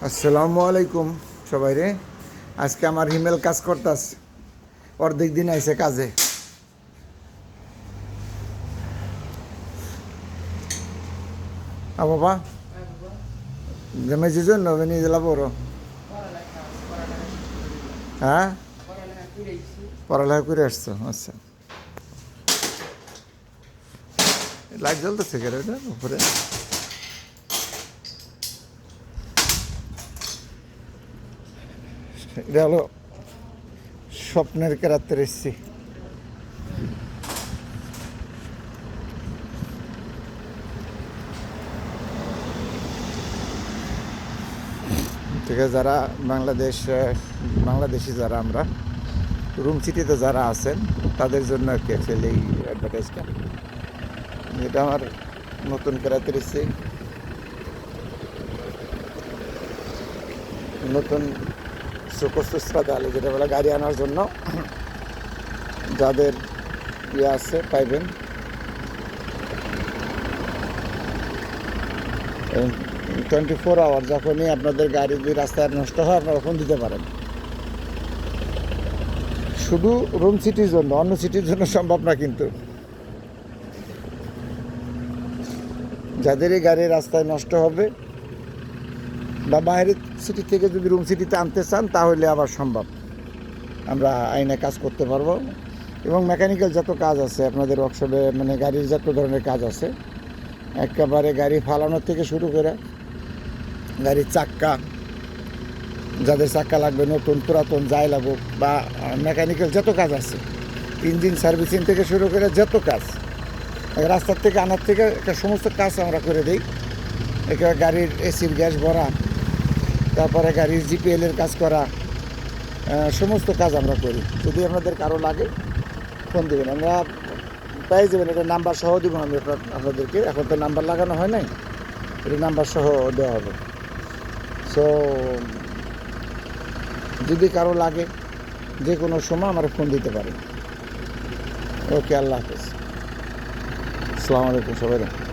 আসসালামু আলাইকুম সবাই রে। আজকে আমার হিমেল কাজ করতাস, অর্ধেক দিন আইসে কাজে। বাবা জমেছি জন্য নিয়ে দিলা বড়। হ্যাঁ, পড়ালেখা করে আসছো? আচ্ছা, লাইট জ্বলতেছে কেন এটা উপরে? এটা হলো স্বপ্নের কেরাতে এসছি। ঠিক আছে, যারা বাংলাদেশি যারা আমরা রুম সিটিতে যারা আছেন তাদের জন্য আর কি অ্যাকচুয়ালি এই অ্যাডভার্টাইজটা। এটা আমার নতুন কেরাতে এসছি, নতুন সুকস্তুস্রা ডালে যেটা বলে গাড়ি আনার জন্য যাদের ইয়ে আছে পাইবেন। 24 আওয়ার যখনই আপনাদের গাড়ি যদি রাস্তায় নষ্ট হয় আপনারা ফোন দিতে পারেন। শুধু রুম সিটির জন্য, অন্য সিটির জন্য সম্ভব না। কিন্তু যাদের এই গাড়ি রাস্তায় নষ্ট হবে বা বাইরের সিটি থেকে যদি রুম সিটিতে আনতে চান তাহলে আবার সম্ভব, আমরা আইনে কাজ করতে পারবো। এবং মেকানিক্যাল যত কাজ আছে আপনাদের ওয়ার্কশপে, মানে গাড়ির যত ধরনের কাজ আছে, একেবারে গাড়ি ফালানোর থেকে শুরু করে গাড়ির চাক্কা, যাদের চাক্কা লাগবে নতুন পুরাতন যাই লাগুক, বা মেকানিক্যাল যত কাজ আছে, ইঞ্জিন সার্ভিসিং থেকে শুরু করে যত কাজ, রাস্তার থেকে আনার থেকে একটা সমস্ত কাজ আমরা করে দিই। একেবারে গাড়ির এসির গ্যাস ভরা, তারপরে গাড়ির জিপিএলের কাজ করা, সমস্ত কাজ আমরা করি। যদি আপনাদের কারো লাগে ফোন দেবেন, আমরা পেয়ে যাবেন। এটা নাম্বার সহ দিব আমি আপনাদেরকে। এখন তো নাম্বার লাগানো হয় নাই, এটা নাম্বার সহ দেওয়া হবে। সো যদি কারো লাগে যে কোনো সময় আমার ফোন দিতে পারেন। ওকে, আল্লাহ হাফেজ, আসসালামু আলাইকুম সবাই।